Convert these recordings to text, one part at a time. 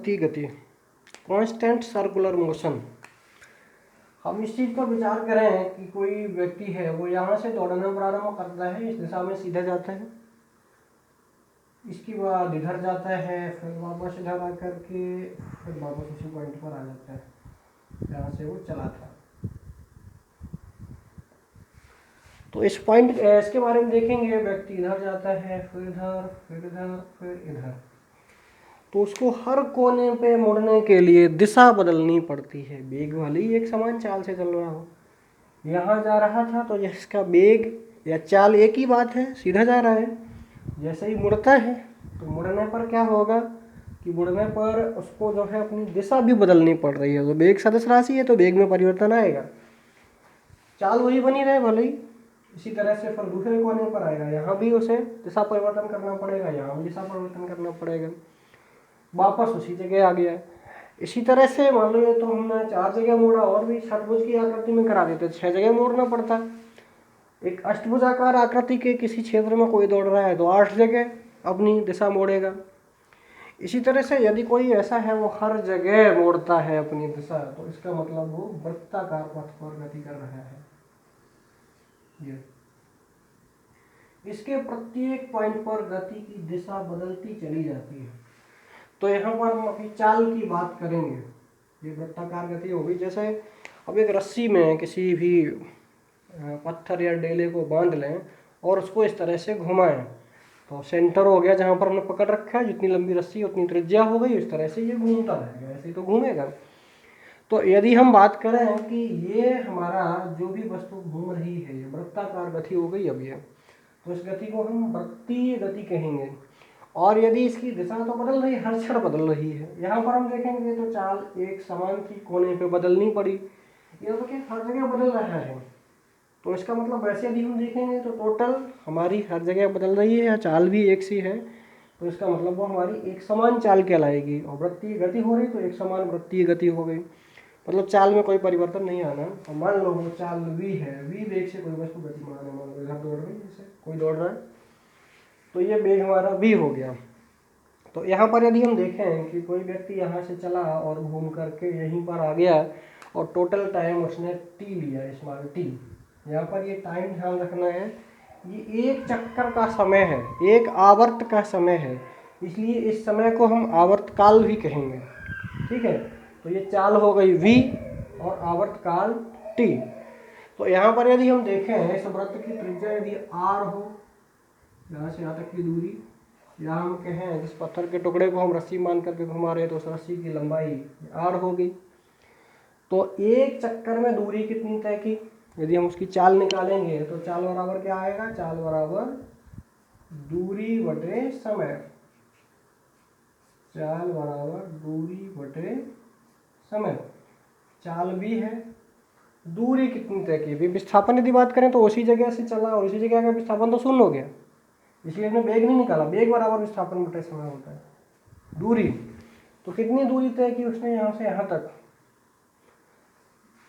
बढ़ती गति, constant circular motion. हम इस चीज़ पर विचार करें कि कोई व्यक्ति है वो यहाँ से दौड़ना प्रारंभ करता है, इस दिशा में सीधा जाता है, इसके बाद इधर जाता है, फिर वापस इधर आकर के फिर वापस उसी पॉइंट पर आ जाता है जहाँ से वो चला था। तो इस पॉइंट इसके बारे में देखेंगे, व्यक्ति इधर जाता है, फिर इधर, फिर इधर, फिर इधर, तो उसको हर कोने पे मुड़ने के लिए दिशा बदलनी पड़ती है। बेग भले ही एक समान चाल से चल रहा हो, यहाँ जा रहा था तो इसका बेग या चाल एक ही बात है, सीधा जा रहा है। जैसे ही मुड़ता है तो मुड़ने पर क्या होगा कि मुड़ने पर उसको जो है अपनी दिशा भी बदलनी पड़ रही है। तो बेग सदिश राशि है तो बेग में परिवर्तन आएगा, चाल वही बनी रहे भले ही। इसी तरह से फिर दूसरे कोने पर आएगा, यहाँ भी उसे दिशा परिवर्तन करना पड़ेगा, यहाँ भी दिशा परिवर्तन करना पड़ेगा, वापस उसी जगह आ गया। इसी तरह से मान लो तो हमने 4 जगह मोड़ा और भी षटभुज की आकृति में करा देते, 6 जगह मोड़ना पड़ता। एक अष्टभुजाकार आकृति के किसी क्षेत्र में कोई दौड़ रहा है तो 8 जगह अपनी दिशा मोड़ेगा। इसी तरह से यदि कोई ऐसा है वो हर जगह मोड़ता है अपनी दिशा, तो इसका मतलब वो वृत्ताकार पथ पर गति कर रहा है। ये इसके प्रत्येक पॉइंट पर गति की दिशा बदलती चली जाती है। तो यहाँ पर हम अपनी चाल की बात करेंगे, ये वृत्ताकार गति होगी। जैसे अब एक रस्सी में किसी भी पत्थर या डेले को बांध लें और उसको इस तरह से घुमाएं, तो सेंटर हो गया जहाँ पर हमने पकड़ रखा है, जितनी लंबी रस्सी है उतनी त्रिज्या हो गई, इस तरह से ये घूमता रहेगा, ऐसे ही तो घूमेगा। तो यदि हम बात करें कि ये हमारा जो भी वस्तु घूम रही है ये वृत्ताकार गति हो गई अब ये, तो इस गति को हम वृत्तीय गति कहेंगे। और यदि इसकी दिशा तो बदल रही है, हर क्षण बदल रही है। यहाँ पर हम देखेंगे तो चाल एक समान थी, कोने पे बदलनी पड़ी, ये तो क्या हर जगह बदल रहा है। तो इसका मतलब वैसे यदि हम देखेंगे तो टोटल हमारी हर जगह बदल रही है, चाल भी एक सी है, तो इसका मतलब वो हमारी एक समान चाल कहलाएगी। और वृत्तीय गति हो रही तो एक समान वृत्तीय गति हो गई, मतलब चाल में कोई परिवर्तन नहीं आना। और मान लो वो चाल वी है, वी वेग से कोई वस्तु गतिमान है, मान लो इधर दौड़ रही है, जैसे कोई दौड़ रहा है, तो ये वेग हमारा वी हो गया। तो यहाँ पर यदि हम देखें कि कोई व्यक्ति यहाँ से चला और घूम करके यहीं पर आ गया और टोटल टाइम उसने टी लिया, स्मॉल टी, यहाँ पर ये टाइम ध्यान रखना है, ये एक चक्कर का समय है, एक आवर्त का समय है, इसलिए इस समय को हम आवर्तकाल भी कहेंगे। ठीक है, तो ये चाल हो गई v और आवर्तकाल t। तो यहाँ पर यदि हम देखें इस वृत्त की त्रिज्या यदि r हो, यहाँ से यहाँ तक की दूरी, या हम कहें जिस पत्थर के टुकड़े को हम रस्सी मान करके घुमा रहे हैं तो उस रस्सी की लंबाई r हो गई। तो एक चक्कर में दूरी कितनी तय की, यदि हम उसकी चाल निकालेंगे तो चाल बराबर क्या आएगा, चाल बराबर दूरी बटे समय, चाल बराबर दूरी बटे समय। चाल भी है, दूरी कितनी तय की, विस्थापन यदि बात करें तो उसी जगह से चला और उसी जगह का विस्थापन तो शून्य हो गया, इसलिए हमने बेग नहीं निकाला, बेग बराबर विस्थापन बटे समय होता है। दूरी तो कितनी दूरी तय की उसने, यहाँ से यहाँ तक,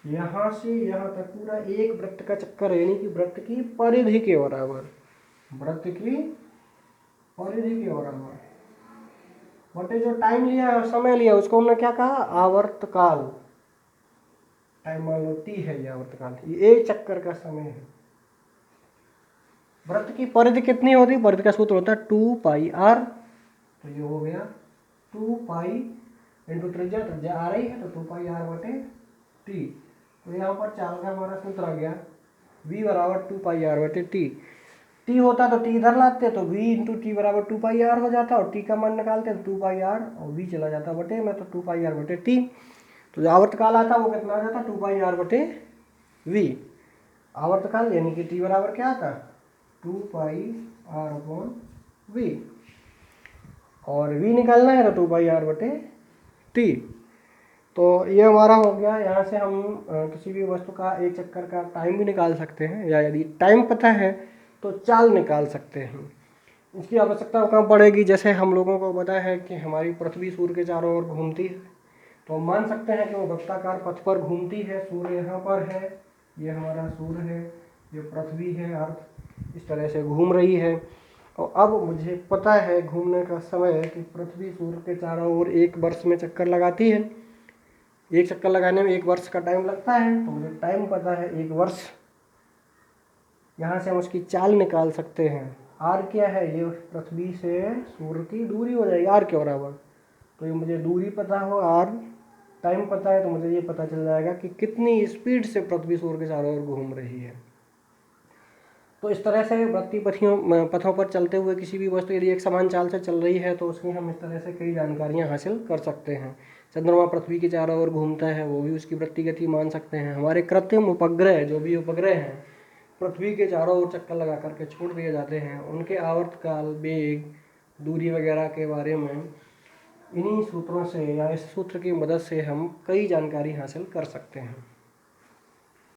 यहाँ से यहाँ तक पूरा एक वृत्त का चक्कर है, यानी कि वृत्त की परिधि के बराबर, वृत्त की परिधि के बराबर बटे जो टाइम लिया, समय लिया, उसको हमने क्या कहा, आवर्तकाल। टाइम मान लो टी है, ये आवर्तकाल, ये एक चक्कर का समय है। वृत्त की परिधि कितनी होती है, परिधि का सूत्र होता है 2 पाई r, तो ये हो गया 2 पाई इंटू त्रिज्या, त्रिज्या आ रही है तो 2 पाई r बटे टी। तो यहाँ पर चाल का हमारा सूत्र आ गया v बराबर 2 पाई r बटे टी। टी होता तो टी इधर लाते तो v इंटू टी बराबर 2 पाई r हो जाता, और टी का मान निकालते तो 2 पाई r और v चला जाता बटे में, तो 2 पाई r बटे टी। तो जो आवर्तकाल आता वो कितना आ जाता, 2 पाई r बटे v आवर्तकाल, यानी कि टी बराबर क्या आता, 2 पाई r अपॉन v, और v निकालना है तो 2 पाई r बटे टी। तो ये हमारा हो गया। यहाँ से हम किसी भी वस्तु का एक चक्कर का टाइम भी निकाल सकते हैं, या यदि टाइम पता है तो चाल निकाल सकते हैं। इसकी आवश्यकता कहाँ पड़ेगी, जैसे हम लोगों को पता है कि हमारी पृथ्वी सूर्य के चारों ओर घूमती है, तो हम मान सकते हैं कि वो वृत्ताकार पथ पर घूमती है। सूर्य यहाँ पर है, ये हमारा सूर्य है, ये पृथ्वी है, अर्थ इस तरह से घूम रही है। और अब मुझे पता है घूमने का समय है कि पृथ्वी सूर्य के चारों ओर एक वर्ष में चक्कर लगाती है। एक चक्कर लगाने में 1 वर्ष का टाइम लगता है, तो मुझे टाइम पता है 1 वर्ष। यहाँ से हम उसकी चाल निकाल सकते हैं। आर क्या है, ये पृथ्वी से सूर्य की दूरी हो जाएगी, आर के बराबर। तो ये मुझे दूरी पता हो, आर टाइम पता है, तो मुझे ये पता चल जाएगा कि कितनी स्पीड से पृथ्वी सूर्य के चारों ओर घूम रही है। तो इस तरह से वृत्तीय पथों पर चलते हुए किसी भी वस्तु यदि एक समान चाल से चल रही है तो उसकी हम इस तरह से कई जानकारियाँ हासिल कर सकते हैं। चंद्रमा पृथ्वी के चारों ओर घूमता है, वो भी उसकी वृत्तीय गति मान सकते हैं। हमारे कृत्रिम उपग्रह, जो भी उपग्रह हैं, पृथ्वी के चारों ओर चक्कर लगा करके छोड़ दिए जाते हैं, उनके आवर्तकाल, वेग, दूरी वगैरह के बारे में इन्हीं सूत्रों से या इस सूत्र की मदद से हम कई जानकारी हासिल कर सकते हैं।